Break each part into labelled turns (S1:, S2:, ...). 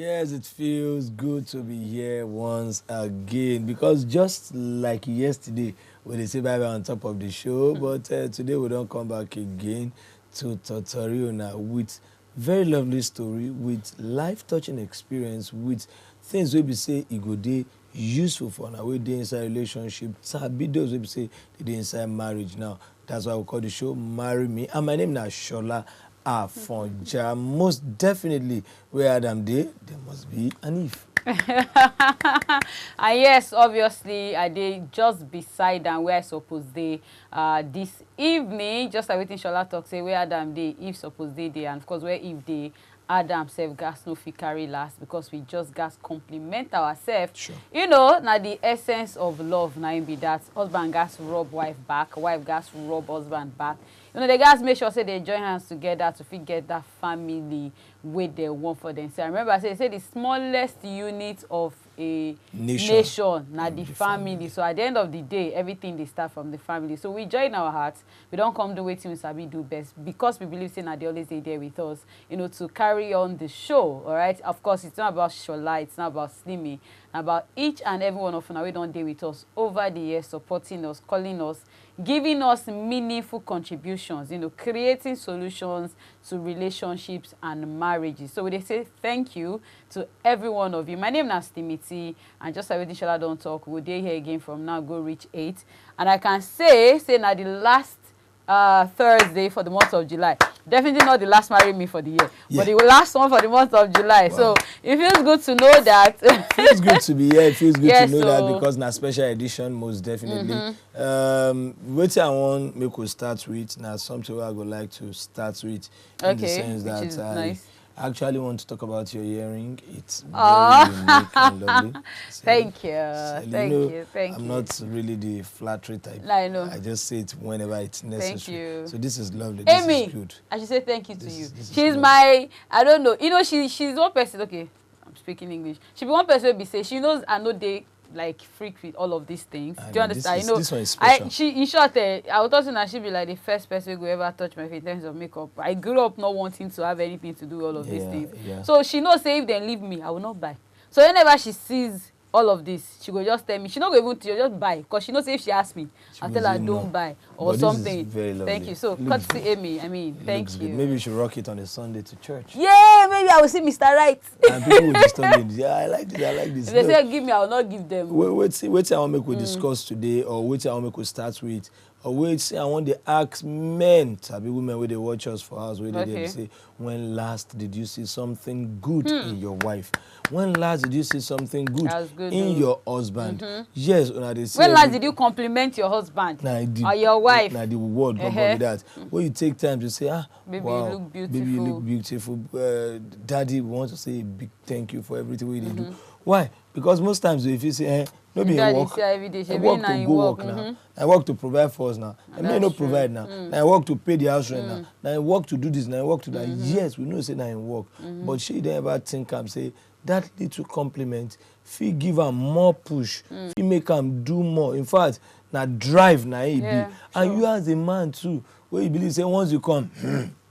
S1: Yes, it feels good to be here once again because just like yesterday, we did say bye-bye on top of the show, but today we don't come back again to Totoriona with very lovely story, with life-touching experience, with things we be say e go dey useful for now, we dey inside relationship, sabi those we be say they dey inside marriage now. That's why we call the show Marry Me. And my name is Shola Afonja. Most definitely, where Adam dey, there must be an if.
S2: And yes, obviously, I did just beside and where I suppose they this evening, just like wetin Shola talk say where Adam dey, if suppose they dey, and of course where if they Adam self gas no fit carry last because we just gas compliment ourselves.
S1: Sure.
S2: You know, now the essence of love now be that husband gas rub wife back, wife gas rub husband back. You know, they guys make sure say they join hands together to fit get that family with they want for themselves. I remember I say the smallest unit of a nation now the family. So at the end of the day, everything they start from the family. So we join our hearts. We don't come do wetin we sabi do best because we believe saying that they always there with us, you know, to carry on the show. All right. Of course, it's not about Shola, it's not about Slimmy, about each and every one of us. We don't deal with us over the years, supporting us, calling us, giving us meaningful contributions, you know, creating solutions to relationships and marriages. So they say thank you to every one of you. My name is Timothy, and just like everything Shola don't talk, we'll be here again from now go reach 8. And I can say now the last Thursday for the month of July. Definitely not the last Marry Me for the year, but the last one for the month of July. Wow. So it feels good to know that.
S1: It feels good to be here. It feels good to know that because na special edition, most definitely. What I want me to start with now something I would like to start with in the sense that
S2: nice.
S1: I actually want to talk about your earring. It's very unique and lovely. So,
S2: thank you.
S1: I'm not really the flattery type.
S2: I know.
S1: I just say it whenever it's necessary.
S2: Thank you.
S1: So this is lovely.
S2: Amy,
S1: this is good.
S2: I should say thank you to you.
S1: She's
S2: my, I don't know. You know, she's one person. Okay, I'm speaking English. She be one person who be say she knows I know they like freak with all of these things. Do you understand?
S1: This one is special.
S2: In short, I was thought that she be like the first person who ever touch my face in terms of makeup. I grew up not wanting to have anything to do with all of these things.
S1: Yeah.
S2: So she knows say if they leave me, I will not buy. So whenever she sees all of this, she will just tell me. She not going to just buy because she knows if she asks me, I'll tell her don't buy or
S1: but
S2: something.
S1: This is very lovely.
S2: Thank you. So courtesy Amy. I mean, thank you.
S1: Maybe you should rock it on a Sunday to church.
S2: Yeah, maybe I will see Mr. Right.
S1: And people will disturb me. Yeah, I like this. I like this.
S2: If they say give me, I will not give them.
S1: Wait I want to make we discuss today, or wait I want to make we start with, or wait I want to ask men, be women where they watch us for us, where they say, when last did you see something good in your wife? When last did you see something good in your husband? Yes, they say.
S2: When last did you compliment your husband or your wife?
S1: Now the word go with that. When you take time to say,
S2: baby,
S1: wow,
S2: you look beautiful.
S1: Baby, you look beautiful. Daddy, we want to say a big thank you for everything we do. Why? Because most times if you say, no be work, I work to go work now. I work to provide for us now. I may not provide now. I work to pay the house rent now. Now I work to do this. Now I work to that. Yes, we know say now I work, but she don't ever think and say that little compliment. If you give her more push, if you make them do more. In fact, now drive now be. And you as a man too, where you believe say once you come,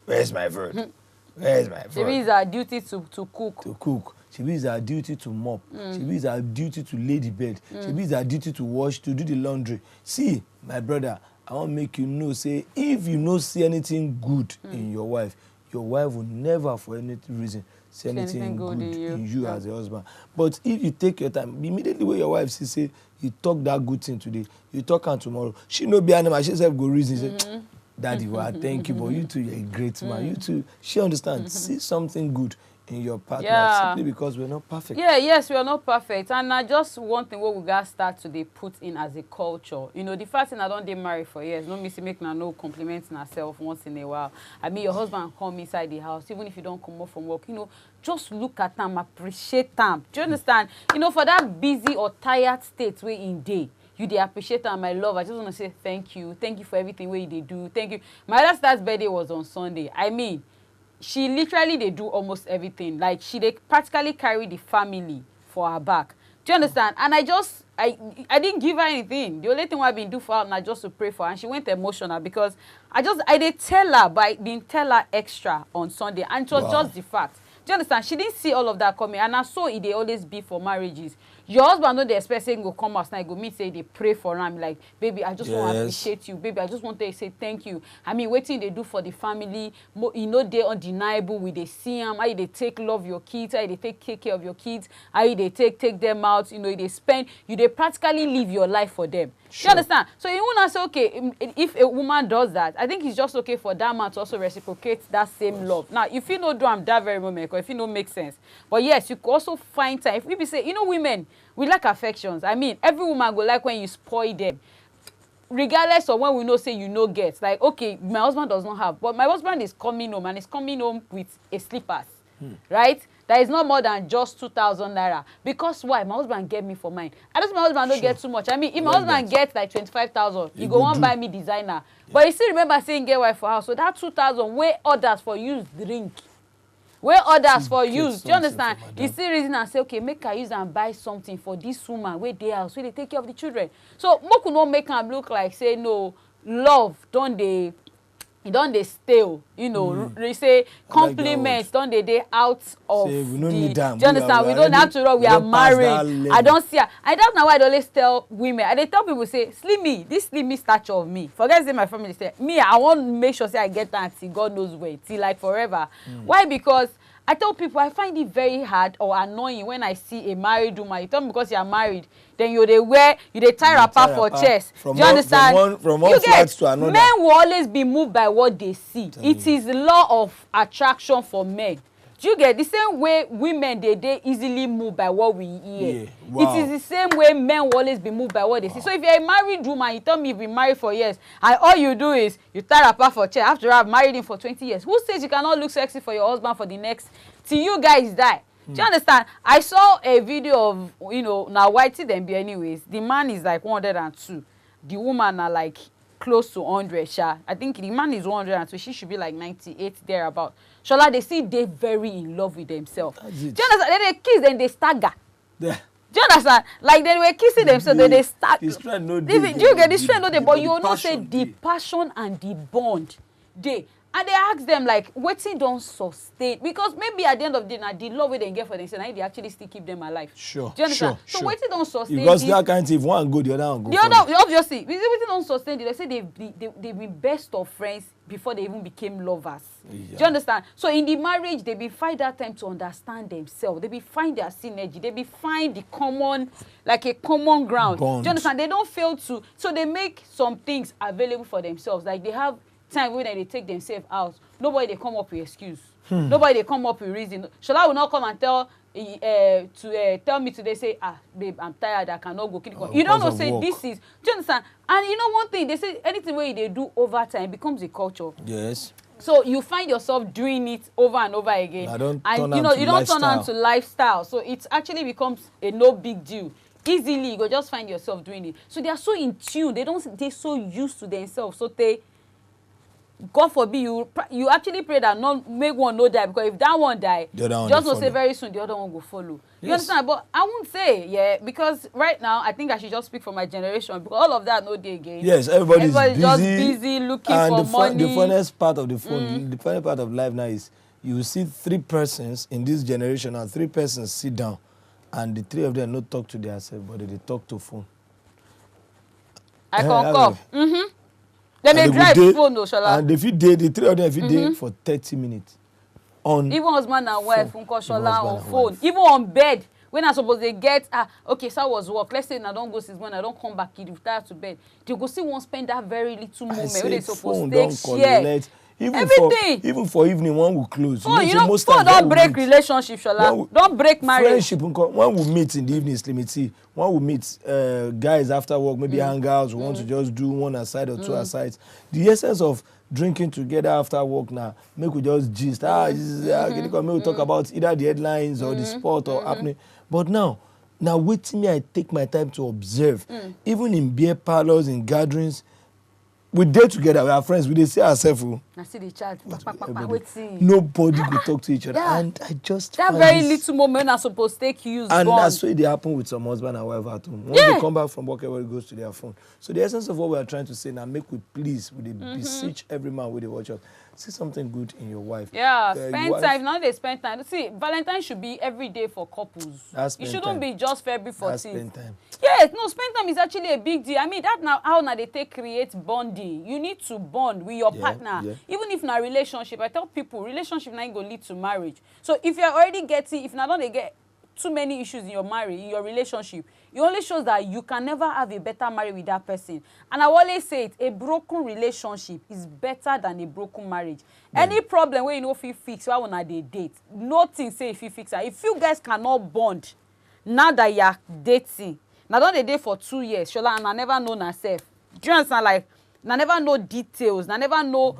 S1: where's my food? Where's my food?
S2: It is our duty to cook.
S1: To cook. She is our duty to mop. She is our duty to lay the bed. She is our duty to wash, to do the laundry. See, my brother, I want to make you know, say, if you don't see anything good in your wife will never, for any reason, see anything good in you as a husband. But if you take your time, immediately when your wife say, you talk that good thing today, you talk her tomorrow, she no be animal, she self go reason, say, Daddy, well, thank you, but you too, you're a great man. You too, she understands. See something good in your partner simply because we're not perfect.
S2: Yes, we are not perfect. And just one thing what we got start to they put in as a culture. You know, the first thing I don't they marry for years. No miss make no complimenting herself once in a while. I mean, your husband come inside the house, even if you don't come up from work, you know, just look at them, appreciate them. Do you understand? You know, for that busy or tired state we in day, you they appreciate her, my love. I just want to say thank you. Thank you for everything where they do. Thank you. My last birthday was on Sunday. I mean, she literally they do almost everything. Like they practically carry the family for her back. Do you understand? And I didn't give her anything. The only thing I've been do for her now just to pray for her. And she went emotional because I did tell her, but I didn't tell her extra on Sunday. And it was just the fact. Do you understand? She didn't see all of that coming, and so it dey always be for marriages. Your husband no dey expect say go come out now, go meet say they pray for him, like, baby, I just want to appreciate you, baby, I just want to say thank you. I mean, wetin they do for the family, you know, they undeniable. We they see them, how they take love your kids, how they take care of your kids, how they take them out, you know, they spend, you they practically live your life for them. Sure. You understand? So you wanna say, okay, if a woman does that, I think it's just okay for that man to also reciprocate that same love. Now, if you know do am that very moment, or if you know make sense, but yes, you could also find time. If we say, you know, women, we like affections. I mean, every woman go like when you spoil them, regardless of when we know say you know get. Like, okay, my husband does not have, but my husband is coming home and is coming home with a slippers, right? That is not more than just 2,000 naira. Because why? My husband get me for mine. I don't. My husband don't get too much. I mean, if my husband gets like 25,000, he go on buy me designer. But you still remember saying get wife for house. So that 2,000 way others for use drink. Where others for use, do you understand? You see reason and say, okay, make I use and buy something for this woman where they house, where they take care of the children. So Moku not make them look like say no love, don't they stale, you know, they say compliments, don't they out of
S1: say, we don't need them.
S2: Do you understand? We don't have to run, we are married. I don't see her. And that's not why I always tell women. And they tell people say, Slimmy, this Slimmy stature of me. Forget say my family say, me, I want to make sure say I get that till God knows where, till like forever. Why? Because I tell people I find it very hard or annoying when I see a married woman. You tell me because you are married, then you they tie wrapper for chest. Do you understand?
S1: From one flat to another.
S2: Men will always be moved by what they see. It is the law of attraction for men. Do you get the same way women they easily moved by what we hear? Yeah. Wow. It is the same way men will always be moved by what they see. So if you're a married woman, you tell me you've been married for years, and all you do is you tie wrapper for chair after I've married him for 20 years. Who says you cannot look sexy for your husband for the next till you guys die? Do you understand? I saw a video of, you know, now whitey them be anyways. The man is like 102. The woman are like close to 100. I think the man is 102. She should be like 98 thereabout. Shola, they see they very in love with themselves. Do you understand? Then they kiss, then they stagger. Yeah. Do you understand? Like they were kissing themselves, then they stagger. Do you get this trend? No, but you know say the passion and the bond. And they ask them like, wetin don sustain? Because maybe at the end of the day, the love wey they get for themselves, they actually still keep them alive. Sure. Do you understand? So wetin don sustain? Because
S1: that kind of if one go, the other one go.
S2: The other, obviously, wetin don sustain? They say they been best of friends before they even became lovers. Yeah. Do you understand? So in the marriage, they be find that time to understand themselves. They be find their synergy. They be find the common, like a common ground. Bond. Do you understand? They don't fail to. So they make some things available for themselves. Like they have time when they take themselves out. Nobody they come up with excuse. Nobody they come up with reason. Shola will not come and tell tell me today, say, babe, I'm tired, I cannot go. You don't know, say work. This is, do you understand? And you know one thing, they say anything where they do over time becomes a culture.
S1: Yes.
S2: So you find yourself doing it over and over again. And you know, you don't turn on to lifestyle. So it actually becomes a no big deal. Easily, you go just find yourself doing it. So they are so in tune, they're so used to themselves. So God forbid you actually pray that not make one no die, because if that one die, just don't say very soon the other one will follow. Yes. You understand? But I won't say because right now I think I should just speak for my generation, because all of that no day again.
S1: Yes, everybody's
S2: just busy looking for money.
S1: The funnest part of the phone, the funny part of life now is you see 3 persons in this generation, and 3 persons sit down, and the 3 of them not talk to themselves, but they talk to phone.
S2: I concur. Then they drive phone, no, Shola.
S1: And the 3 of them fit dey for 30 minutes.
S2: Even husband and wife, Shola, on phone. Even on bed. When I suppose they get, okay, so I was work. Let's say I don't go since when I don't come back, you retire to bed. They go still won't spend that very little moment when they supposed to take share.
S1: Even for evening, one will close.
S2: Oh, you know, phone don't break relationship, Shola. Don't break marriage.
S1: Friendship, one will meet in the evening, Slimity. One will meet guys after work, maybe hang out, who want to just do one aside or 2 asides. The essence of drinking together after work now, make we just gist. Maybe we talk about either the headlines or the sport or happening. But now wait till me, I take my time to observe. Even in beer parlors, in gatherings, we date together, we are friends, we dey see ourselves.
S2: I see the chat.
S1: Nobody could talk to each other.
S2: Yeah.
S1: And I just
S2: that very little moment are supposed to take use.
S1: And
S2: bond.
S1: that's why they happen with some husband and wife at home. Once they come back from work, everybody goes to their phone. So the essence of what we are trying to say now, make we please, we beseech every man with the watch out. See something good in your wife.
S2: Yeah, spend time. Now they spend time. See, Valentine's should be every day for couples. It shouldn't be just February 14th.
S1: Spend time.
S2: Yes, no, spend time is actually a big deal. I mean, that now how now they take create bonding. You need to bond with your partner. Yeah. Even if in a relationship, I tell people, relationship now ain't gonna lead to marriage. So if you're already getting, if now don't they get too many issues in your marriage, in your relationship, it only shows that you can never have a better marriage with that person. And I always say it, a broken relationship is better than a broken marriage. Any problem where you know if you fix, why when they date, nothing say if you fix it. If you guys cannot bond, now that you're dating, now don't they date for 2 years, Shola, and I never know myself. Do you understand? Like, I never know details. I never know,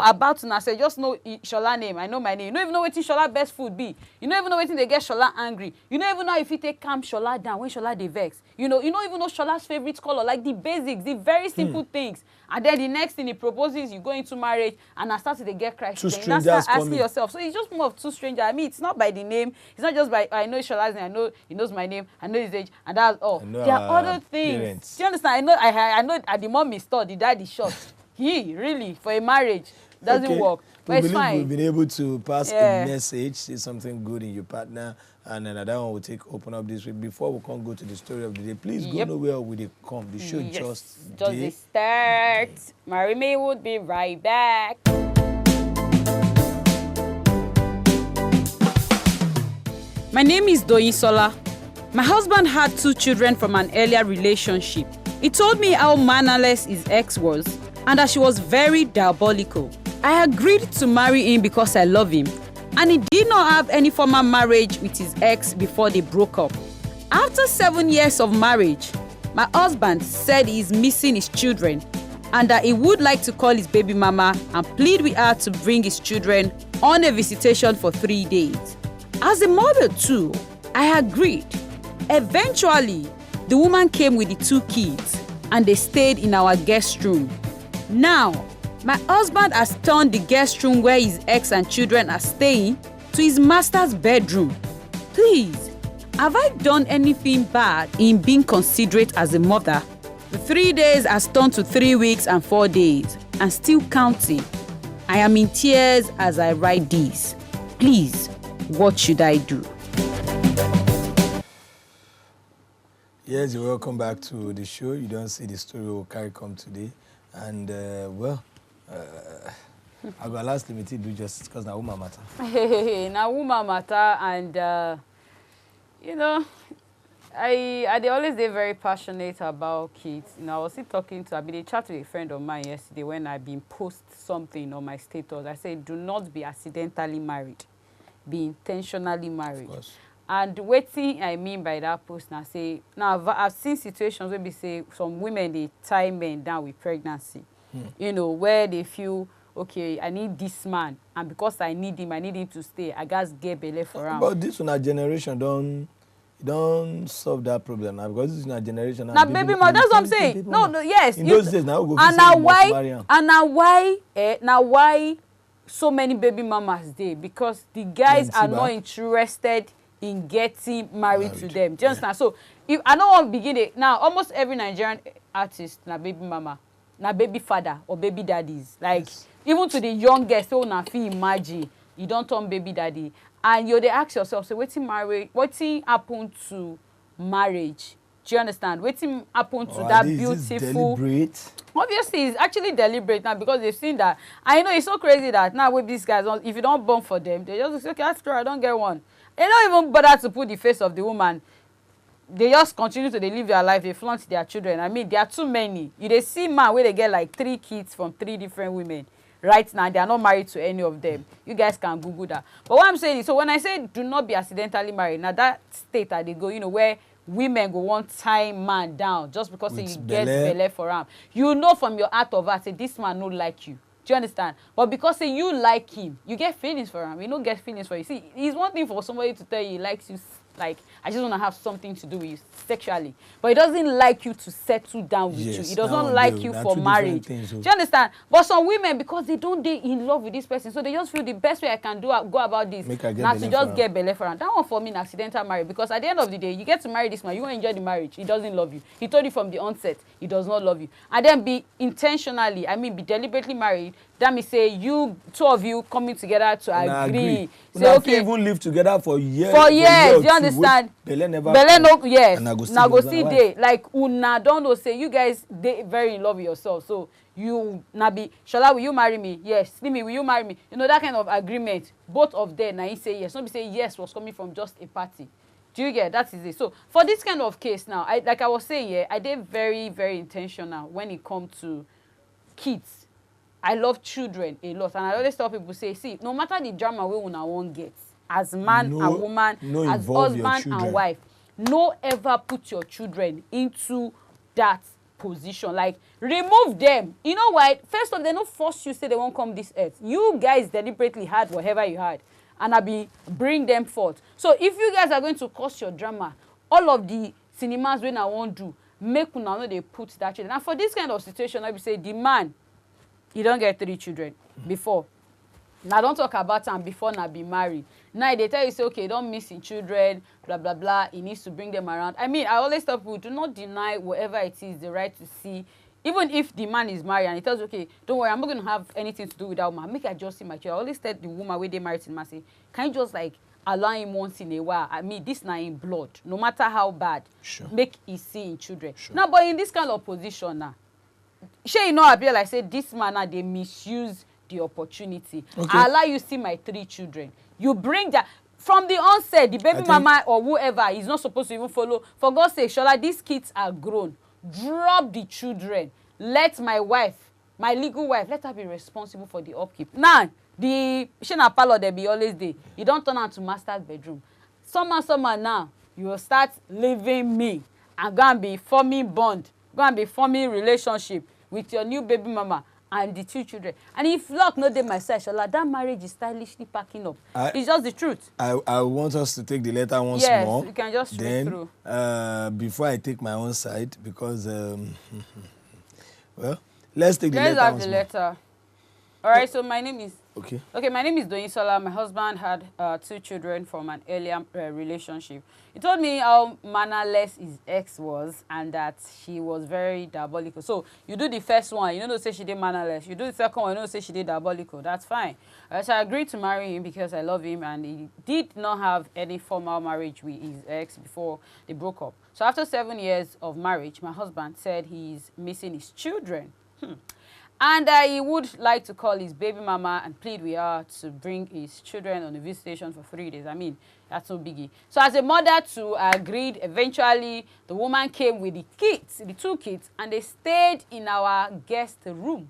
S2: about myself. Just know Shola name. I know my name. You don't even know what Shola best food be. You don't even know what they get Shola angry. You don't even know if you take calm Shola down when Shola they vex. You don't even know Shola's favorite color. Like the basics, the very simple things. And then the next thing he proposes, you go into marriage, and I start to get crisis.
S1: Two strangers
S2: start asking yourself. So it's just more of two strangers. I mean, it's not by the name. It's not just by I know Shola's name. I know he knows my name. I know his age, and that's all. There are other things. Parents. Do you understand? I know at the mom is taught, the dad is short. Really for a marriage doesn't work. But it's fine.
S1: We've been able to pass a message, say something good in your partner, and then that one will open up this week. Before we can go to the story of the day, please go nowhere with the come. The show just
S2: the start. Marry Me would be right back. My name is Doyisola. My husband had 2 children from an earlier relationship. He told me how mannerless his ex was and that she was very diabolical. I agreed to marry him because I love him, and he did not have any formal marriage with his ex before they broke up. After 7 years of marriage, my husband said he is missing his children and that he would like to call his baby mama and plead with her to bring his children on a visitation for 3 days. As a mother too, I agreed. Eventually, the woman came with the 2 kids and they stayed in our guest room. Now, my husband has turned the guest room where his ex and children are staying to his master's bedroom. Please, have I done anything bad in being considerate as a mother? The 3 days has turned to 3 weeks and 4 days, and still counting. I am in tears as I write this. Please, what should I do?
S1: Yes, you're welcome back to the show. You don't see the story we'll carry come today. And, I got last limited do justice because now woman matter.
S2: Now woman matter, and I they always they very passionate about kids. I was still talking to they chat with a friend of mine yesterday when I been post something on my status. I said, do not be accidentally married, be intentionally married. Of course. And waiting, I mean by that post now say now I've seen situations where we say some women they tie men down with pregnancy. Where they feel, okay, I need this man, and because I need him to stay. I guess get belay for him.
S1: But this one, our generation don't solve that problem now, because this is our generation.
S2: Now, baby, that's what I'm saying. No, yes.
S1: In those days, now go
S2: now why so many baby mamas dey? Because the guys are not interested in getting married to them. Do you understand? So if I don't want to begin it now, almost every Nigerian artist na baby mama, na baby father or baby daddies. Like even to the youngest, so na fit imagine you don't turn baby daddy, and you dey ask yourself, so wetin happen to marriage? Do you understand? Wetin happen to that beautiful?
S1: Deliberate?
S2: Obviously, it's actually deliberate now, because they've seen that. I know it's so crazy that now with these guys, if you don't born for them, they just say, okay, after I don't get one. They don't even bother to put the face of the woman. They just continue to live their life. They flaunt their children. I mean, there are too many. You they see man where they get like 3 kids from 3 different women. Right now, they are not married to any of them. You guys can Google that. But what I'm saying is, so when I say do not be accidentally married, now that state that they go, where women go one time man down just because you get belly for him. You know from your heart of heart, say this man no like you. Do you understand? But because say you like him, you get feelings for him. You don't get feelings for you. See, it's one thing for somebody to tell you he likes you like, I just want to have something to do with you sexually. But he doesn't like you to settle down with you. He does not like you for marriage. Do you understand? But some women, because they don't dey in love with this person, so they just feel the best way I can go about this now to just get belle for am. That one for me, an accidental marriage. Because at the end of the day, you get to marry this man, you want to enjoy the marriage. He doesn't love you. He told you from the onset he does not love you. And then be intentionally, be deliberately married. That means say you two of you coming together to agree. Say okay,
S1: even live together for years.
S2: For years, you understand?
S1: Belle never.
S2: Belle no, yes.
S1: Now
S2: go see day. Like una don't know say you guys they very in love with yourself. So you nabi Shola, will you marry me? Yes. Slimy, will you marry me? You know that kind of agreement. Both of them now he say yes. Somebody say yes was coming from just a party. Do you get that? Is it? So for this kind of case now, like I was saying, yeah, I did very, very intentional when it comes to kids. I love children a lot, and I always tell people, say, see, no matter the drama we una won't get, as man and woman, as husband and wife, no ever put your children into that position. Like, remove them. You know why? First off, they don't force you, say they won't come this earth. You guys deliberately had whatever you had, and I be bring them forth. So if you guys are going to cause your drama, all of the cinemas when I won't do, make una know they put that children. And for this kind of situation, I be say the man, he don't get 3 children before. Now don't talk about him before now be married. Now they tell you say okay, don't miss in children, blah blah blah. He needs to bring them around. I always tell people, do not deny whatever it is the right to see. Even if the man is married and he tells you, okay, don't worry, I'm not going to have anything to do with that woman. Make I just see my child. I always tell the woman where they married to him, I say, can you just like allow him once in a while? This not in blood, no matter how bad.
S1: Sure.
S2: Make he see in children.
S1: Sure.
S2: Now, but in this kind of position now, you know, appear like say this man now they misuse the opportunity.
S1: Okay.
S2: I allow you see my 3 children. You bring that from the onset, the baby mama or whoever is not supposed to even follow. For God's sake, Shola, these kids are grown. Drop the children. Let my wife, my legal wife, let her be responsible for the upkeep. Now, the Shena Palo they be always there. You don't turn out to master's bedroom. Summer now, you will start leaving me and go and be forming bond, go and be forming relationship with your new baby mama and the 2 children. And if luck not dey my side, Shola, that marriage is stylishly packing up. It's just the truth.
S1: I want us to take the letter once more.
S2: Yes, you can just read through.
S1: Before I take my own side, because well, let's take the letter once more.
S2: All right, so my name is
S1: Okay,
S2: my name is Doyinsola. My husband had 2 children from an earlier relationship. He told me how mannerless his ex was and that she was very diabolical. So you do the first one, you don't say she did mannerless. You do the second one, you don't say she did diabolical. That's fine. So I agreed to marry him because I love him, and he did not have any formal marriage with his ex before they broke up. So after 7 years of marriage, my husband said he's missing his children. And he would like to call his baby mama and plead with her to bring his children on a visitation for 3 days. That's no biggie. So as a mother too, I agreed. Eventually, the woman came with the kids, the 2 kids, and they stayed in our guest room.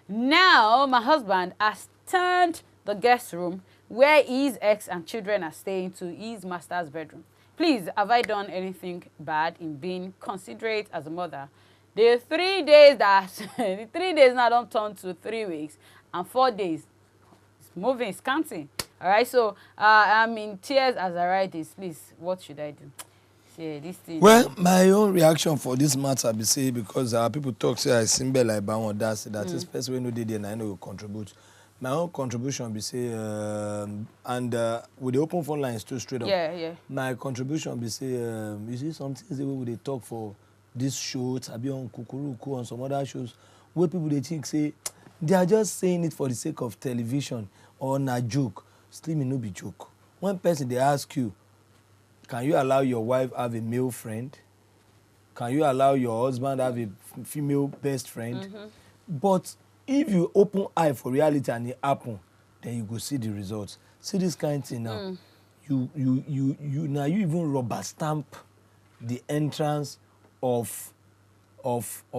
S2: Now, my husband has turned the guest room where his ex and children are staying to his master's bedroom. Please, have I done anything bad in being considerate as a mother? The 3 days the 3 days now don't turn to 3 weeks, and 4 days. It's moving, it's counting. All right, so I'm in tears as I write this. Please, what should I do? See, this thing.
S1: Well, my own reaction for this matter be say because people talk say I symbol like Bawon that is person we know they and I know will contribute. My own contribution be say and with the open phone lines too straight up.
S2: Yeah.
S1: My contribution be say you see some things the way they talk for these shows, I be on Kukuruku and some other shows where people they think say they are just saying it for the sake of television or na joke. Slimmy no be joke. One person they ask you, can you allow your wife have a male friend? Can you allow your husband have a female best friend? But if you open eye for reality and it happen, then you go see the results. See this kind of thing now. You now you even rubber stamp the entrance of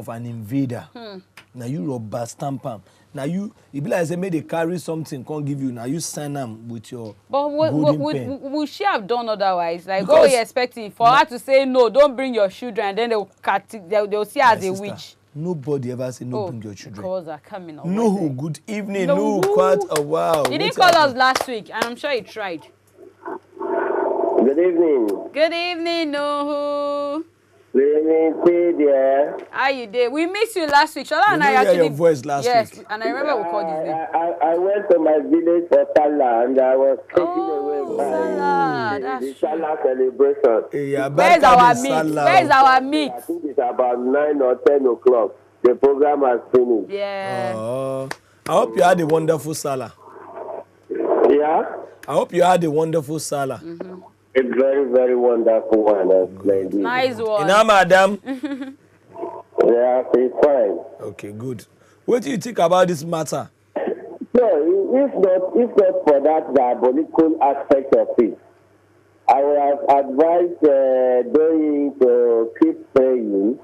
S1: an invader. Now you rubber stamp am. Now you be like say make they carry something can't give you. Now you sign them with your golden pen.
S2: Would she have done otherwise? Like what were you expecting for her to say no? Don't bring your children, and then they'll see her as a witch.
S1: Nobody ever say no. Bring your children.
S2: Calls are coming.
S1: No. Good evening. No. Quite a while.
S2: He didn't call us last week, and I'm sure he tried.
S3: Good evening.
S2: Good evening, Nohu.
S3: Good there.
S2: How you doing? We missed you last week. Shola and I
S1: hear
S2: actually
S1: your voice last week.
S2: Yes, and I remember we called his name.
S3: I went to my village for Salah and I was taken away by
S2: Salah, that's
S3: the
S2: true.
S3: Salah celebration.
S1: Yeah,
S2: Where's our meat? Where's our meat?
S3: I think it's about 9 or 10 o'clock. The program has finished.
S2: Yeah.
S1: I hope you had a wonderful Salah.
S3: Yeah?
S1: I hope you had a wonderful Salah.
S3: A very, very wonderful one.
S2: Nice one.
S1: Ina, madam.
S3: Yeah, it's fine.
S1: Okay, good. What do you think about this matter?
S3: No, if not for that diabolical aspect of it, I would have advised Doyin to keep praying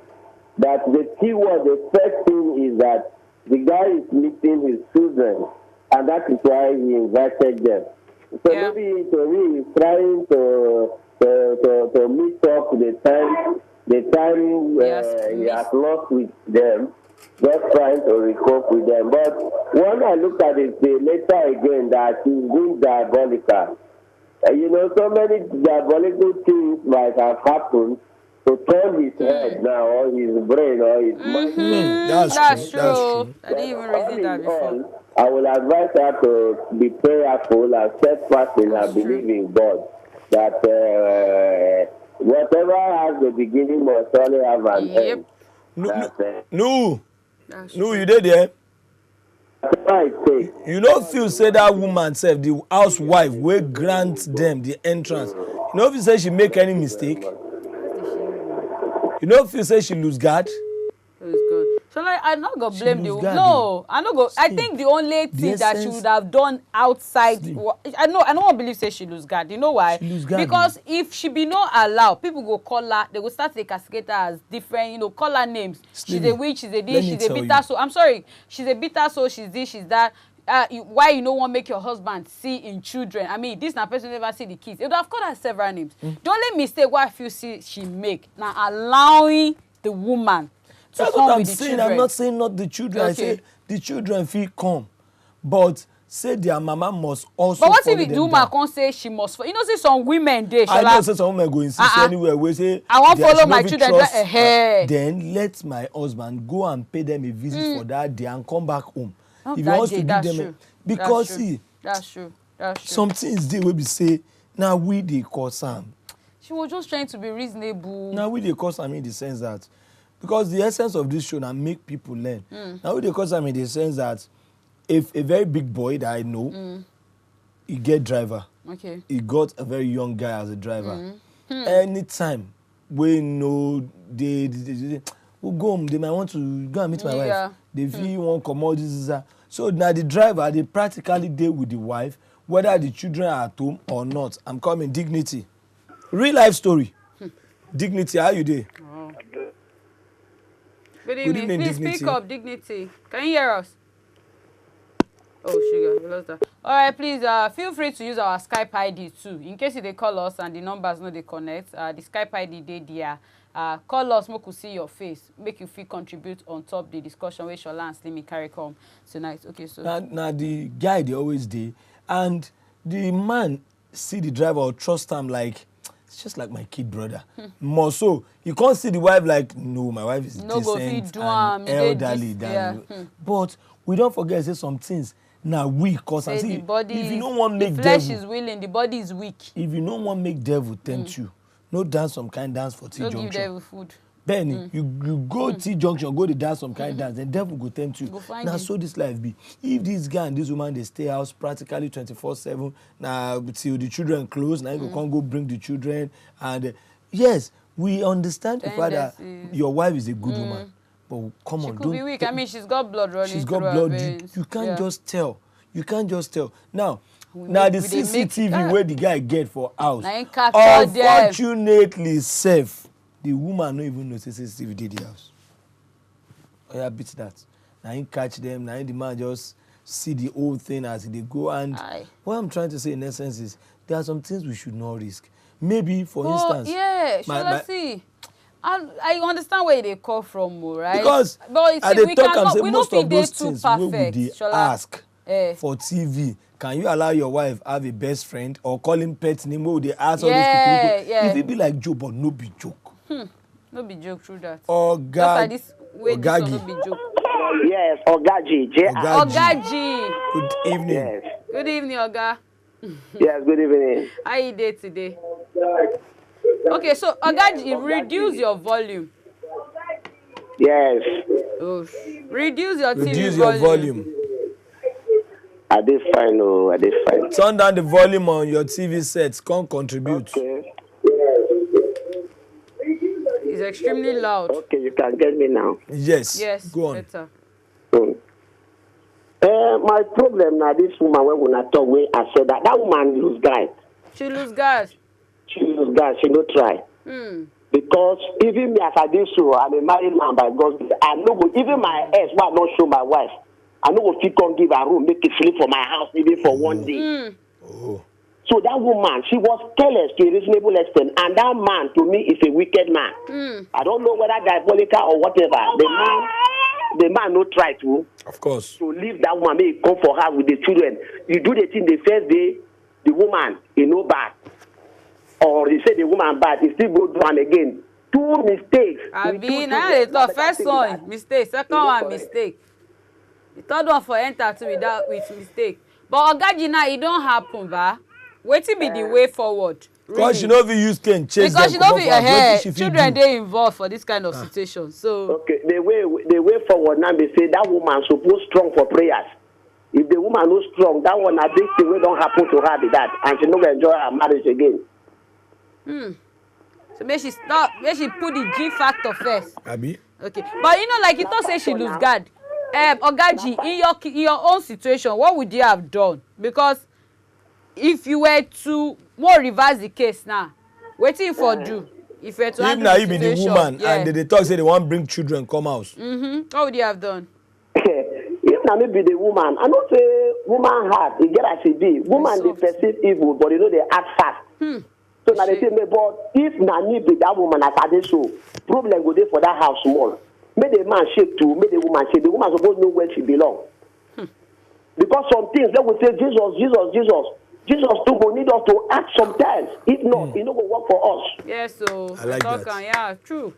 S3: that the key word, the first thing is that the guy is meeting his children, and that is why he invited them. So maybe he's trying to meet up the time he has lost with them, just trying to recope with them. But when I look at it later again, that he's being diabolical. So many diabolical things might have happened to turn his head now, or his brain, or his mind.
S2: That's true. I didn't even reason that before.
S3: I will advise her to be prayerful and steadfast in her belief in God. That whatever has the beginning must only have an end.
S1: No, you did there. You don't feel say that woman self, the housewife, will grant them the entrance. You know if you say she make any mistake. You know if you say she lose guard.
S2: So like, I'm not gonna blame the woman. No, I'm not gonna. I think the only thing that she would have done outside. I don't want to believe say she lose guard. You know why? Because if she be not allowed, people go call her. They go start to castigate her as different. Call her names. She's a witch. She's a this. She's a bitter soul. I'm sorry. She's a bitter soul. She's this. She's that. Why you don't want to make your husband see in children? I mean, this na person never see the kids. You would have called her several names. The only mistake what I feel she make now allowing the woman.
S1: That's what I'm saying. I'm not saying not the children. Okay. I say the children feel come, but say their mama must also.
S2: But what if the woman can't say she must? Say some women they.
S1: I know say some women go insist anywhere. We say
S2: I won't follow my children.
S1: Then let my husband go and pay them a visit for that day and come back home. If he wants to give them, because see,
S2: that's true.
S1: Some things they will be say now we dey cause am.
S2: She was just trying to be reasonable.
S1: Now we dey cause am in the sense that. Because the essence of this show now make people learn. Now, because I mean the sense that if a very big boy that I know, he get driver. Okay. He got a very young guy as a driver. Anytime we know they will go home, they might want to go and meet my wife. They feel want commodities. So now the driver, they practically deal with the wife, whether the children are at home or not. I'm coming Dignity. Real life story. Dignity, how you there?
S2: Good evening. Please Dignity. Speak up, Dignity. Can you hear us? Oh, sugar, we lost that. All right, please feel free to use our Skype ID too. In case they call us and the numbers no they connect, the Skype ID they there. Call us, we could see your face, make you feel contribute on top the discussion with Shola and Slimmy carry come tonight. Okay, so
S1: now the guy they always dey, and the man see the driver or trust him like. It's just like my kid brother. More so, you can't see the wife like, no, my wife is decent and elderly. But we don't forget say some things. Now we cause and see, if you don't want to make
S2: the flesh is willing, the body is weak.
S1: If you don't want to make devil tempt you, no dance some kind dance for T-junction.
S2: Don't give devil food.
S1: Benny, you go T-junction, go to dance some kind dance, then devil go tempt you. Now so this life be. If this guy and this woman they stay house practically 24/7, now till the children close, now you can't go bring the children. And yes, we understand the fact that your wife is a good woman, but come on,
S2: she could be weak. I mean, she's got blood running.
S1: She's got blood. You can't just tell. You can't just tell. Now the CCTV where the guy get for house, unfortunately safe. The woman no even know CCTV did the house. Oh yeah, beat that. Now he catch them. Now the man just see the whole thing as they go. And what I'm trying to say in essence is there are some things we should not risk. Maybe for instance.
S2: Yeah, let's see. I understand where they come from, right?
S1: Because
S2: but
S1: they talk and say most of those things we they ask for TV. can you allow your wife have a best friend or call him pet name wey dey ask all
S2: Yeah,
S1: those people?
S2: yeah.
S1: If it be like joke, but no be joke.
S2: No be joke through that.
S1: Oga,
S2: Just like this way, this one no
S1: Ogagi.
S2: be joke.
S3: Yes, Ogaji.
S2: Ogaji.
S1: Good evening.
S3: Yes.
S2: Good evening, Oga.
S3: Yes, good evening.
S2: How you dey today? Okay, so Ogaji, reduce your volume.
S3: Yes.
S2: Oh, reduce your TV
S1: Reduce your volume.
S3: Are they fine? Oh, are they fine?
S1: Turn down the volume on your TV sets. Come contribute.
S3: Okay.
S2: It's extremely loud.
S3: Okay, you can get me now.
S1: Yes.
S2: Yes,
S1: Go on.
S2: better.
S3: My problem now, this woman, when I talk, where I said that woman lose guard.
S2: She lose gas.
S3: She lose guard. She no try. Because even me as I did so, I'm a married man by God's grace. I know even my ex, why I not show my wife. I know if she can give a room, make it sleep for my house even for one day.
S1: Oh.
S3: So that woman, she was careless to a reasonable extent, and that man to me is a wicked man. I don't know whether diabolical or whatever. The man no try to.
S1: Of course.
S3: To leave that woman, may come for her with the children. You do the thing the first day, the woman is no bad. Or you say the woman bad, you still go do one again. Two mistakes.
S2: Abi, now they talk first one mistake, second one mistake. The third one for enter too with mistake. But Ogaji now it don't happen, ba. Wetin be the way forward?
S1: Because she no fit use cane chase them.
S2: Because she don't
S1: comot
S2: fit
S1: for house. Wetin she fit
S2: children
S1: do?
S2: dey involved for this kind of situation. So
S3: Okay, the way forward now, they say that woman suppose strong for prayers. If the woman no strong, that one a big thing wey don't happen to her be that, and she no go enjoy her marriage again.
S2: so make she stop, make she put the G factor first.
S1: Abi?
S2: Okay, but you know, like you thought, say she lose guard. Ogaji, in your own situation, what would you have done? Because if you were to more reverse the case now, wetin you for do? If you were to
S1: If
S2: handle
S1: na
S2: the
S1: you be the
S2: situation,
S1: woman and they talk say they wan bring children come house.
S2: What would you have done?
S3: If na me be the woman, I know say woman heart, e get as e be. Woman dey perceive evil, but you know they act fast. So now they say, but if na me be that woman as I dey so, problem go dey for that house small. Make the man shake too, make the woman shake. The woman suppose know where she belong. Because some things they will say, Jesus too go need us to act sometimes. If not, it no go work for us.
S2: Yes, so
S1: I like that.
S2: yeah, true.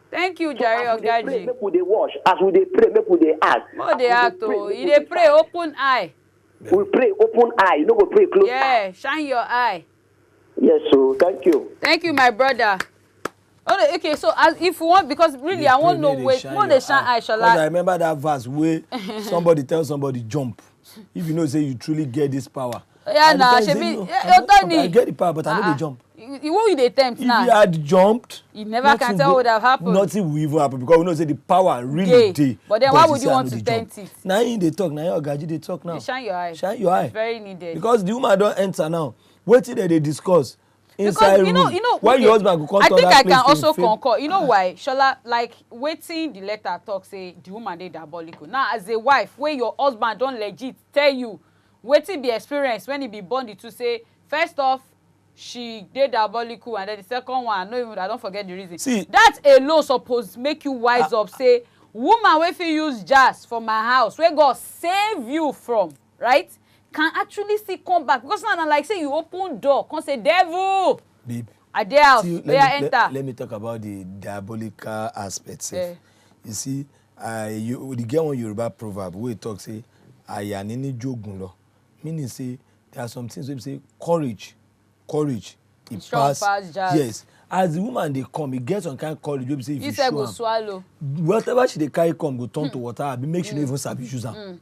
S2: Thank you, Jare Ogaji.
S3: Make we dey wash, as we dey pray, make we dey act.
S2: What they act oh, you dey pray open eye.
S3: We pray open eye, you no go pray close eye.
S2: Yeah, shine your eye.
S3: Yes, so thank you.
S2: Thank you, my brother. Okay, so as if you want, because really I want know wait, more they shine eye,
S1: Because I
S2: shala.
S1: remember that verse where somebody tell somebody jump. If you know say you truly get this power.
S2: Yeah,
S1: And
S2: nah,
S1: the person
S2: shebi,
S1: say, no,
S2: yeah,
S1: I
S2: you tell me.
S1: I get the power, but I know they jump.
S2: You won't dey tempt
S1: If
S2: now.
S1: you had jumped,
S2: You never can tell what would have happened.
S1: Nothing will even happen because we know say the power really
S2: Dey.
S1: dey.
S2: But then why would
S1: say
S2: you
S1: I
S2: want
S1: know
S2: to
S1: they jump.
S2: tempt it?
S1: Na him dey talk, na him Ogaji dey talk now.
S2: You shine your eye.
S1: Shine your eye.
S2: It's very needed.
S1: Because the woman don enter now. Wetin dem dey discuss inside
S2: Because
S1: room?
S2: you know,
S1: Why
S2: okay,
S1: your husband go come
S2: I
S1: turn
S2: think
S1: that
S2: I
S1: place
S2: can
S1: to
S2: also
S1: fame?
S2: concur. You know why? Shola, like wetin the letter talk say the woman dey diabolical. Now as a wife, wey your husband don legit tell you wetin be experience when he be born the two, say first off she dey diabolical and then the second one I don't forget the reason.
S1: See,
S2: that alone suppose make you wise up, say woman wey fit use jazz for my house wey God save you from, right, can actually still come back. Because now na like say you open door come say devil
S1: Babe,
S2: I dey house
S1: see,
S2: enter.
S1: let me talk about the diabolical aspect.
S2: Yeah.
S1: You see, the get one Yoruba proverb wey talk say aya nini jogun lo, meaning say there are some things wey be say courage it
S2: Strong pass jazz.
S1: Yes, as the woman dey come, e get some kind courage wey be say if you
S2: say go
S1: show am,
S2: swallow.
S1: whatever she dey carry come go turn to water abi make she no even sabi use am.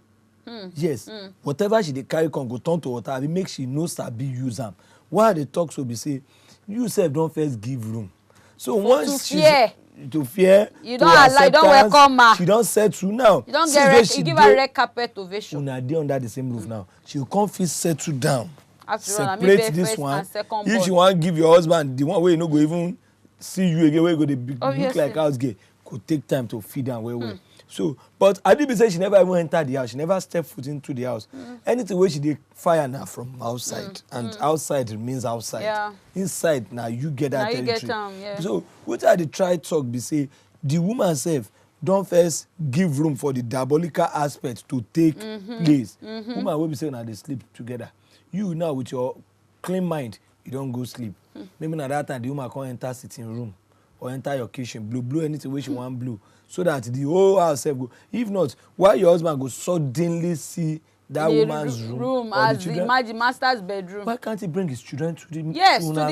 S1: Yes, whatever she dey carry come go turn to water abi make she no sabi use am. Why I dey talk so be say you sef don first give room. So once to fear,
S2: you don allow, you don welcome her.
S1: she don settle now.
S2: You don get you give her red carpet ovation.
S1: Una dey under the same roof now. She go come fit settle down.
S2: After all,
S1: Separate this one. If she wan give your husband the one wey no go even see you again, wey go dey look like house girl, go take time to feed am well well. So, but Adibi say she never even enter the house. She never step foot into the house. Anything wey she dey fire na from outside, and outside remains outside.
S2: Yeah.
S1: Inside na you get that
S2: Na you
S1: territory.
S2: get am, yeah.
S1: So wetin I dey try talk be say the woman sef don't first give room for the diabolical aspect to take place. Woman will be saying they sleep together. You now with your clean mind, you don't go sleep. Maybe at that time the woman can't enter sitting room or enter your kitchen, blow anything which you want blow, so that the whole house go. If not, why your husband go suddenly see that woman's room or
S2: as the master's bedroom?
S1: Why can't he bring his children to the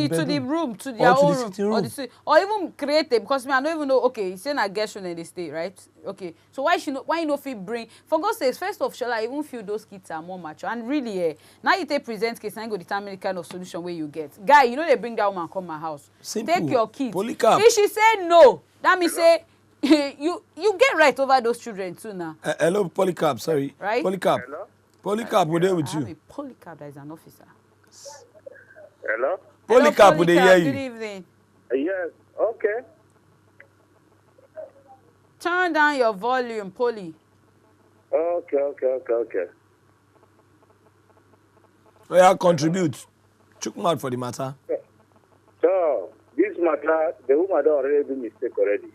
S2: to the room, to their own room, or even create it? Because me, I don't even know. Okay, he's saying I guess when they stay, right? Okay, so why you know if he bring? For God's sake, first of all, I even feel those kids are more mature. And really, now you take present case and go determine the kind of solution where you get. Guy, you know they bring that woman come my house.
S1: Simple.
S2: Take your kids.
S1: Polycarp.
S2: If she say no, that means say you get right over those children too now.
S1: Hello, Polycarp. Sorry,
S2: right?
S1: Polycarp. Hello? Polycarp, we're there with you.
S2: I have a Polycarp that is an officer.
S3: Hello?
S1: Polycarp, would they hear you?
S2: Good evening.
S3: Yes, okay.
S2: Turn down your volume, Poly.
S3: Okay.
S1: Oh, yeah, contribute. Chook mouth for the matter.
S3: So, this matter, the woman had already made mistake already.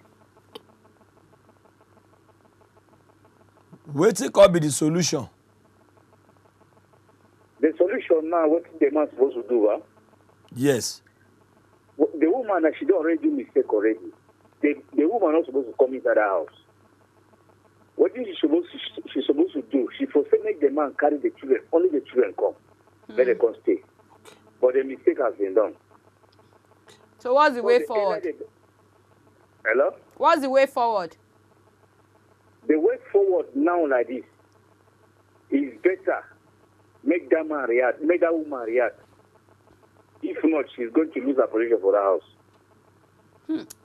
S1: Wait, it could be the solution.
S3: The solution now, what the man supposed to do, huh?
S1: Yes.
S3: The woman, she don't already do mistake already. The woman not supposed to come inside the house. What is she supposed to do? She supposed to make the man carry the children. Only the children come. Let them come stay. But the mistake has been done.
S2: So what's the way forward?
S3: Hello?
S2: What's the way forward?
S3: The way forward now like this is better. Make that man react. Make that woman react. If not, she's going to lose her position for the house.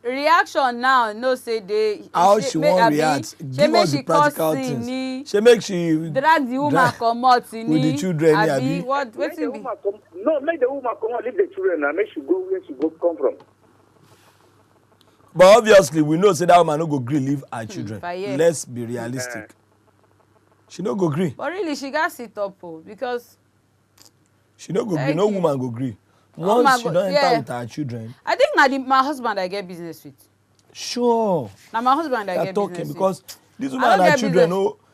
S2: Reaction now, no say they.
S1: How she won't react? Give us the practical things. She make she
S2: drag the woman come out
S1: with the children.
S2: Abi, what?
S3: Make the woman come. No, make the woman come out. Leave the children and make she go where she go come from.
S1: But obviously, we know say that woman no go gree leave her children. Let's be realistic. She no go gree.
S2: But really, she got sit up because
S1: she no go gree. No woman go gree. Once she don't enter with her children.
S2: I think now my husband I get business with.
S1: Sure.
S2: Now my husband I get business with.
S1: Because this woman and her children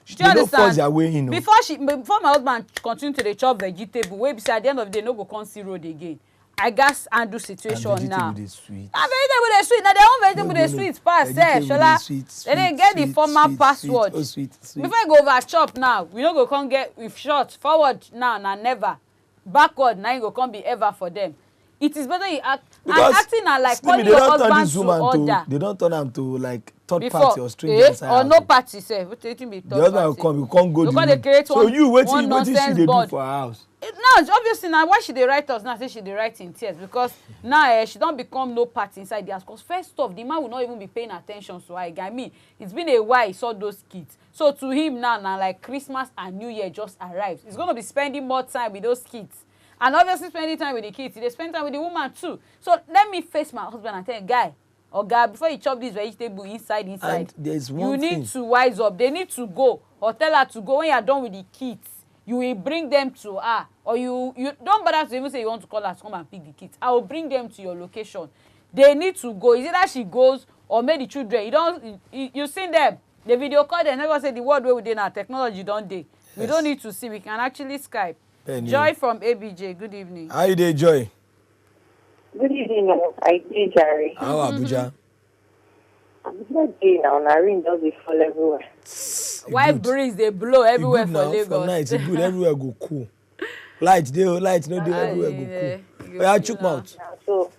S1: they don't force their way in.
S2: Before my husband continue to the chop vegetable, wey be say at the end of the day no go come see road again. I gas handle situation now.
S1: And vegetable
S2: dey sweet. Now their own vegetable dey sweet pass sef, Shola. They dey get the formal password. Before you go over chop now, we no go come get with short forward now na never. Backward now you go come be ever for them. It is better you act. And acting na like calling your husband to order.
S1: They don't turn am to like third party or stranger
S2: or no party sef. Wetin be third party?
S1: The husband will come go the room. So you wetin she dey do for her house?
S2: Now obviously now why she dey write us now say she dey write in tears because now she don become no party inside the house. Because first off the man will not even be paying attention to her. I mean it's been a while he saw those kids. So to him now like Christmas and New Year just arrived. He's gonna be spending more time with those kids. And obviously spending time with the kids, they spend time with the woman too. So let me face my husband and tell him, guy, or guy, before you chop this vegetable inside,
S1: and there's one
S2: you need to wise up. They need to go or tell her to go. When you're done with the kids, you will bring them to her. Or you don't bother to even say you want to call her to come and pick the kids. I will bring them to your location. They need to go. Is it that she goes or make the children? You seen them. The video call them. Never say the word where we did now. Technology don't they? We don't need to see. We can actually Skype. Joy from ABJ, good evening.
S1: How you dey, Joy?
S4: Good evening, I did, Jerry.
S1: How Abuja?
S4: Abuja dey now, rain does dey fall everywhere.
S2: Why breeze they blow everywhere for Lagos?
S1: For night, it's good, everywhere go cool. Light no dey, everywhere go cool. Yeah, chook mouth.
S4: So,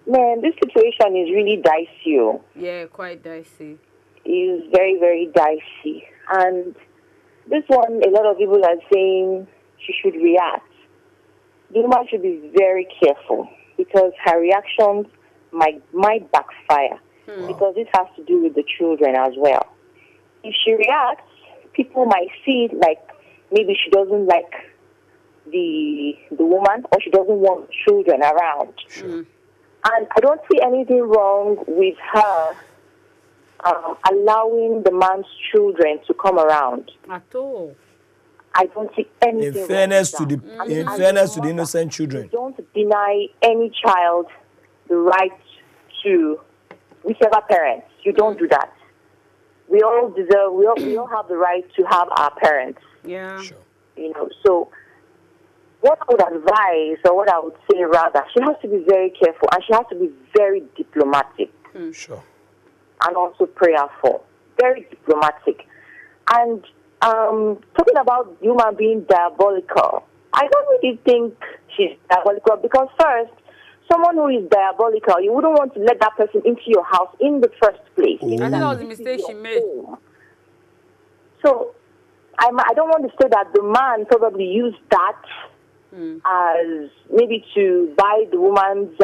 S4: man, this situation is really dicey.
S2: Yeah, quite dicey.
S4: It's very, very dicey. And this one, a lot of people are saying she should react. The woman should be very careful because her reactions might backfire because this has to do with the children as well. If she reacts, people might see it like maybe she doesn't like the woman or she doesn't want children around.
S1: Sure.
S4: And I don't see anything wrong with her allowing the man's children to come around
S2: at all.
S4: I don't see anything.
S1: In fairness to the innocent children.
S4: Don't deny any child the right to whichever parent You don't do that. We all deserve, we all have the right to have our parents.
S2: Yeah.
S1: Sure.
S4: You know, so what I would advise, or what I would say rather, she has to be very careful and she has to be very diplomatic.
S1: Sure.
S4: And also prayerful. Very diplomatic. And talking about human being diabolical, I don't really think she's diabolical because first, someone who is diabolical, you wouldn't want to let that person into your house in the first place.
S2: I think that was the mistake she made.
S4: So I don't want to say that the man probably used that as maybe to buy the woman's,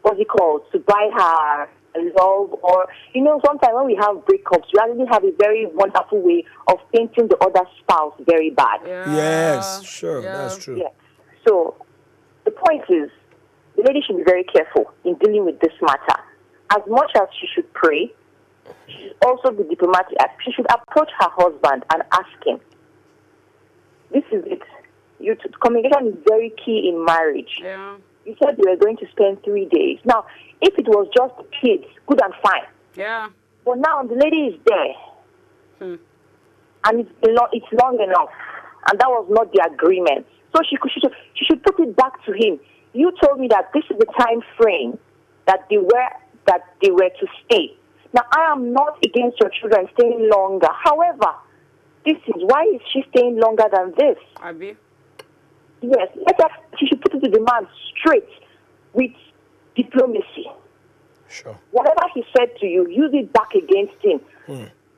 S4: what's it called, to buy her love, or, you know, sometimes when we have breakups, we actually have a very wonderful way of painting the other spouse very bad.
S2: Yeah.
S1: Yes, sure,
S2: Yeah.
S1: that's true.
S4: Yeah. So the point is, the lady should be very careful in dealing with this matter. As much as she should pray, she should also be diplomatic. She should approach her husband and ask him, this is it. Communication is very key in marriage.
S2: Yeah.
S4: You said you were going to spend 3 days. Now, if it was just kids, good and fine.
S2: Yeah.
S4: But now the lady is there. And it's long enough. And that was not the agreement. So she should put it back to him. You told me that this is the time frame that they were to stay. Now, I am not against your children staying longer. However, why is she staying longer than this?
S2: Abi.
S4: Yes, she should put it to the man straight with diplomacy.
S1: Sure.
S4: Whatever he said to you, use it back against him.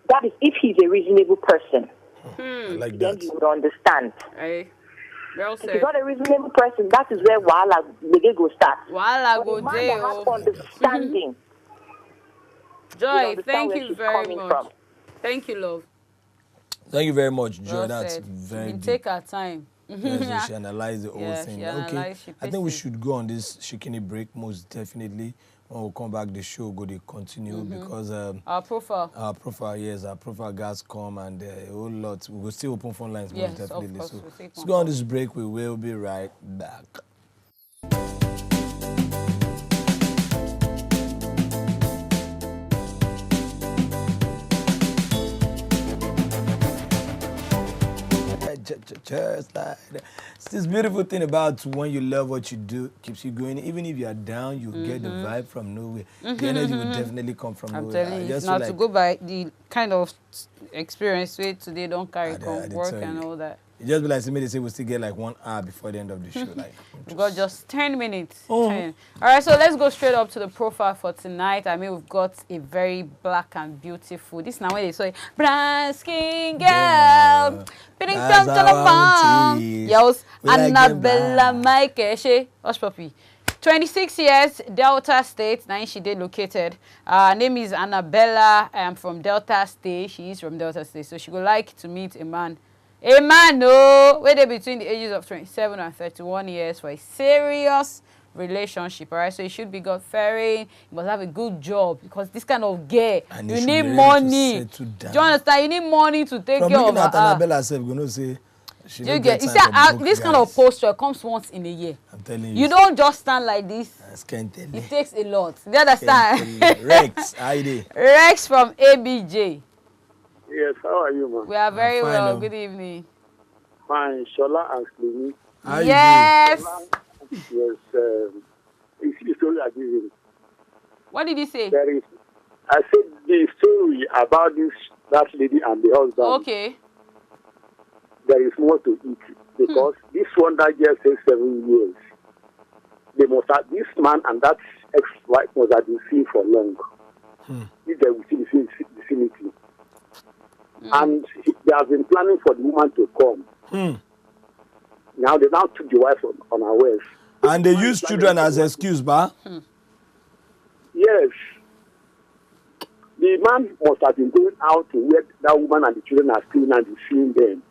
S4: That is if he's a reasonable person.
S1: I like
S4: Then
S1: that.
S4: he would understand.
S2: Hey. Well
S4: If
S2: said.
S4: he's not a reasonable person, that is where wahala go start.
S2: Wahala
S4: But
S2: go
S4: a man
S2: dey,
S4: that has
S2: oh.
S4: understanding.
S2: Joy,
S4: understand
S2: thank
S4: where
S2: you
S4: she's
S2: very
S4: coming
S2: much.
S4: from.
S2: Thank you, love.
S1: Thank you very much, Joy.
S2: Well
S1: That's
S2: said.
S1: very
S2: We
S1: deep.
S2: take our time.
S1: Yes, she analyzed the whole
S2: Yeah,
S1: thing.
S2: she
S1: Okay,
S2: analyzed, she
S1: I think we
S2: paced it.
S1: should go on this shikini break most definitely. When we come back, the show go to continue because
S2: Our profile.
S1: our profile guys come and a whole lot. We will still open phone lines
S2: Yes,
S1: most
S2: of
S1: definitely.
S2: course,
S1: So
S2: we'll take
S1: let's
S2: one
S1: go on
S2: call.
S1: this break. We will be right back. Just like that. It's this beautiful thing about when you love what you do, keeps you going. Even if you are down, you get the vibe from nowhere. The energy will definitely come from
S2: I'm
S1: nowhere.
S2: telling
S1: I
S2: you,
S1: just
S2: now
S1: feel
S2: to
S1: like
S2: go by the kind of experience we today don't carry
S1: I
S2: come
S1: did
S2: work
S1: tell
S2: and
S1: you.
S2: all that.
S1: it just be like somebody say we still get like 1 hour before the end of the show. Like
S2: We've got just 10 minutes.
S1: Oh.
S2: 10. All right, so let's go straight up to the profile for tonight. I mean, we've got a very black and beautiful. This now when they say brown skin girl.
S1: Yeah.
S2: Ping
S1: That's
S2: dong
S1: how I want
S2: dong.
S1: it.
S2: Yes,
S1: We like them
S2: Annabella
S1: black.
S2: Maikeshe. Hush puppy. 26 years, Delta State. Now she did located. Her name is Annabella. I am from Delta State. She is from Delta State. So she would like to meet a man. A man, no, where they between the ages of 27 and 31 years for a serious relationship, all right? So he should be God-fearing. He must have a good job because this kind of girl,
S1: And he
S2: you
S1: should
S2: need
S1: be ready to
S2: money.
S1: settle down.
S2: Do you understand? You need money to take
S1: From
S2: care of
S1: looking at
S2: her.
S1: Annabella herself, we're going to say she
S2: Do you
S1: don't
S2: get? You
S1: time
S2: see,
S1: for broke
S2: this kind of
S1: guys.
S2: posture comes once in a year.
S1: I'm telling you.
S2: You don't just stand like this.
S1: I can't tell you.
S2: It takes a lot. Do you understand?
S1: Rex, how you doing?
S2: Rex from ABJ.
S3: Yes, how are you, man?
S2: We are very
S1: fine,
S2: well.
S1: oh.
S2: Good evening.
S3: Fine, Shola and Clemi.
S1: How you
S2: Yes.
S3: Yes, it's the story I give you.
S2: What did he say?
S3: I said the story about that lady and the husband.
S2: Okay.
S3: There is more to it because this one that just says 7 years. They must have, this man and that ex-wife must have been seen for long. If they will see the same vicinity. And they have been planning for the woman to come. Now they now took the wife on her ways.
S1: And they use children as excuse, ba?
S3: Yes. The man must have been going out to where that woman and the children are staying and be seeing them.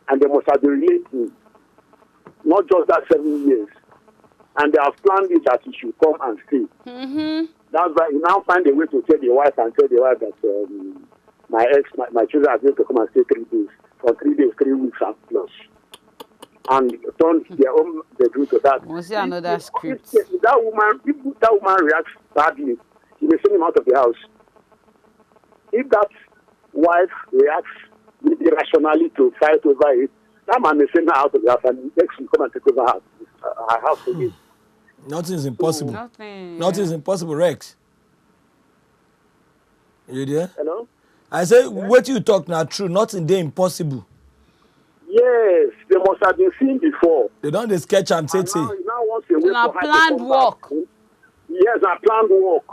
S3: And they must have been relating. Not just that 7 years. And they have planned it that he should come and stay. That's why he now find a way to tell the wife and tell the wife that my children are going to come and stay 3 days. For 3 days, 3 weeks and plus. And turn their own bedroom to that.
S2: We'll see another script.
S3: If that woman reacts badly,
S5: may send him out of the house. If that wife reacts irrationally to fight over it, that man may send her out of the house and next will come and take over her house again.
S1: Nothing is impossible. Nothing is impossible, Rex. You there?
S5: Hello?
S1: I say, what you talk now true. Nothing there impossible.
S5: Yes, they must have been seen before.
S1: They don't they sketch and say.
S5: Now wants a way
S2: Now
S5: for her to
S2: planned
S5: come
S2: work.
S5: back. Yes, a planned work.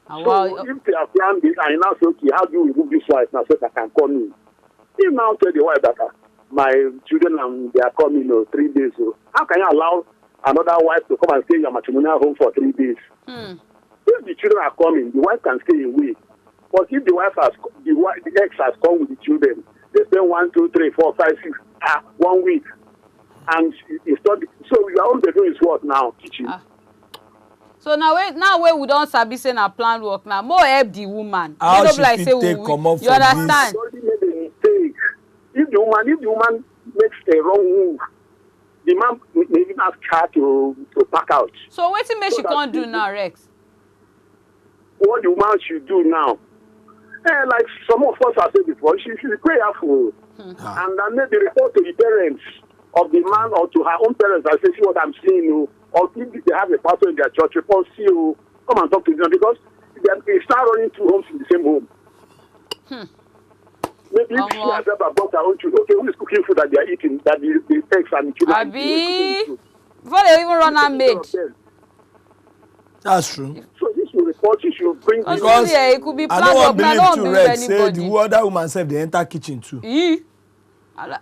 S5: So if they have planned it and you now say, okay, how do you remove this wife now so that I can come in? You now tell the wife that my children and they are coming 3 days. So how can you allow another wife to come and stay in your matrimonial home for 3 days? If the children are coming, the wife can stay away. But if the wife has the ex has come with the children, they spend 1, 2, 3, 4, 5, 6, 1 week, and it's not. So your own bedroom is what now? Kitchen.
S2: So now where we don't sabi say na plan work now, more help the woman.
S1: How she
S2: like
S1: fit
S2: say
S1: take come up
S2: you
S1: from
S2: understand?
S5: Somebody made a mistake. If the woman makes a wrong move, the man may even ask her to pack out.
S2: So what make she
S5: that
S2: can't do now, Rex?
S5: What the woman should do now? Like some of us have said before, she should be prayerful and then maybe report to the parents of the man or to her own parents and say, see what I'm seeing, or if they have a pastor in their church, report, see you, come and talk to them, because they start running 2 homes in the same home. Maybe if she herself bought her own children, okay, who is cooking food that they are eating, that the ex and the children
S2: Abi, before they even run her maid.
S1: That's true.
S5: So this will report, she should bring the
S1: Because
S2: it could be
S1: I
S2: planned
S1: don't want
S2: work, I
S1: believe
S2: don't
S1: too,
S2: believe
S1: Rex. Say
S2: anybody.
S1: the other woman self they enter kitchen too.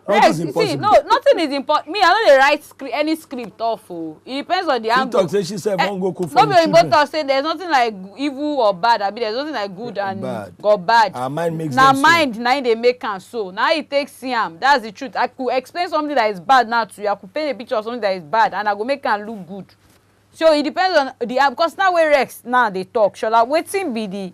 S2: Rex, see,
S1: impossible.
S2: no, nothing is important. Me, I don't dey write any script off. It depends on the
S1: She
S2: angle.
S1: talk say she said won't go cook for
S2: No
S1: the
S2: be
S1: children.
S2: important say there's nothing like evil or bad. I mean, there's nothing like good and bad.
S1: Our mind makes
S2: Now
S1: them
S2: mind, now they make am so. Now it takes Siam. That's the truth. I could explain something that is bad now to you. I could paint a picture of something that is bad, and I go make am look good. So it depends on the because now we Rex now they talk. Shall I waiting be the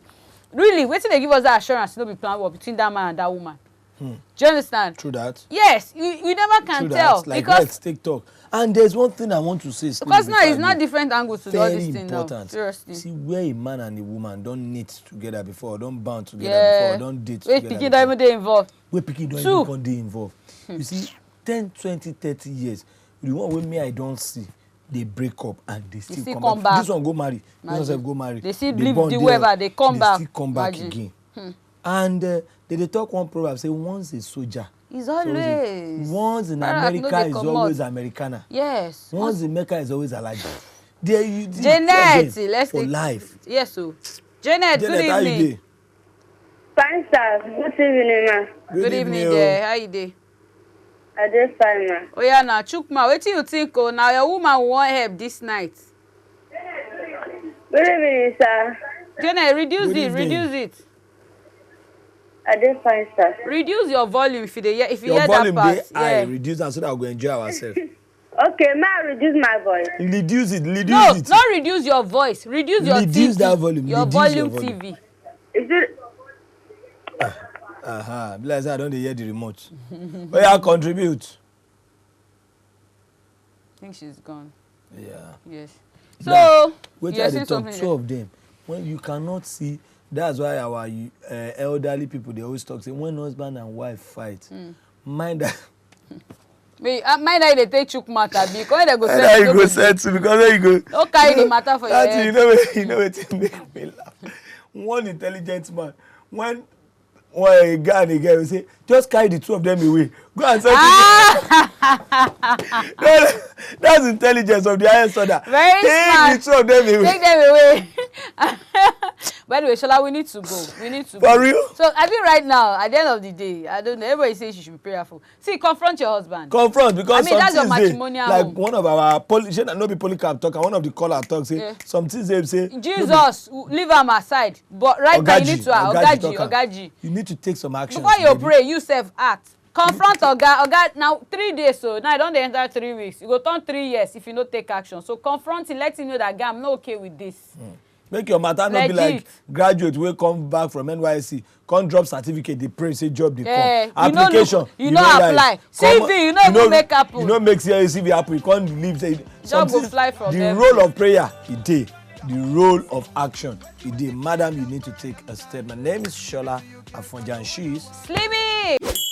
S2: really waiting they give us that assurance no be plan work between that man and that woman. Do you understand?
S1: True that.
S2: Yes, you never can
S1: True
S2: tell
S1: that. Like
S2: because
S1: Rex TikTok. And there's one thing I want to say.
S2: because now it's not different angles to all
S1: very
S2: this thing now.
S1: important.
S2: Seriously.
S1: See where a man and a woman don't knit together before, don't bound together before, don't date
S2: Wait,
S1: together.
S2: pikin don't even dey involved.
S1: Where pikin don't
S2: Two.
S1: even come dey involved. You see, 10, 20, 30 years, the one wey me I don't see, they break up and they still come back. This one go marry, this one sef go marry.
S2: They still
S1: They
S2: leave
S1: bond
S2: the
S1: there,
S2: whoever, they come back.
S1: They still come back
S2: Imagine.
S1: again. And they talk one proverb say once a soldier.
S2: It's always.
S1: Once in
S2: Barak no
S1: America
S2: dey
S1: is
S2: comot.
S1: always Americana.
S2: Yes.
S1: Once in Mecca is always Alaji. There you
S2: Janet, let's
S1: for
S2: take
S1: life.
S2: Yes, so Janet, good
S1: Janet, how you
S2: evening.
S1: dey?
S6: Fine, sir. Good evening, ma.
S2: Good evening
S1: oh.
S2: there. How you dey?
S6: I dey fine, ma.
S2: Oh yeah, now Chukma, wetin you think? Oh, now your woman want help this night.
S6: Good evening, sir.
S2: Janet, reduce
S1: Good
S2: it,
S1: evening.
S2: reduce it.
S6: I dey fine, sir.
S2: Reduce your volume if you dey hear, if you
S1: Your
S2: hear
S1: volume
S2: that
S1: dey
S2: part.
S1: high,
S2: Yeah.
S1: reduce am so that we go enjoy ourselves.
S6: Okay, ma, reduce my voice.
S1: Reduce it, reduce
S2: No,
S1: it.
S2: not reduce your voice. Reduce your
S1: Reduce
S2: TV.
S1: that volume,
S2: Your
S1: reduce
S2: volume
S1: your volume.
S2: TV.
S6: Is it?
S1: Be like say I don dey hear the remote. Oh yeah, contribute.
S2: I think she's gone.
S1: Yeah.
S2: Yes.
S1: Now,
S2: So
S1: wait
S2: you're
S1: till
S2: saying
S1: they talk
S2: something.
S1: two of them. When you cannot see, that's why our elderly people they always talk say when husband and wife fight, mind that.
S2: Wait, mind how they take chook matter because they go
S1: And now you go
S2: settle.
S1: settle because then you go.
S2: Don't carry the matter for your
S1: That's
S2: head.
S1: you know what make me laugh. One intelligent man, one a guy and a girl will say, just carry the two of them away. Go and settle. That's intelligence of the highest order.
S2: Very
S1: Take
S2: smart.
S1: the two of them away.
S2: Take them away. By the way, Shola, we need to go. We need to go.
S1: For real?
S2: So I think right now, at the end of the day, I don't know. Everybody says you should be prayerful. See, confront your husband.
S1: Confront because
S2: I mean, that's your
S1: some things
S2: matrimonial
S1: like
S2: home.
S1: one of our no be polycarp talk and one of the caller talk say some things they say
S2: Jesus, leave him aside. But right now, you need to Ogaji.
S1: You need to take some action.
S2: Before you pray, you self act. Confront Oga now 3 days so now I don't enter 3 weeks. You go turn 3 years if you no take action. So confront him, let him know that guy, I'm not okay with this.
S1: Make your matter not be like graduate wey come back from NYSC, come drop certificate, dey pray say job dey come. Application,
S2: you no apply. CV, you no even make happen.
S1: You no make CV happen, you come leave say
S2: job go fly from
S1: the
S2: them.
S1: role of prayer e dey. the role of action. Madam, you need to take a step. My name is Shola Afonja and she is
S2: Slimmy.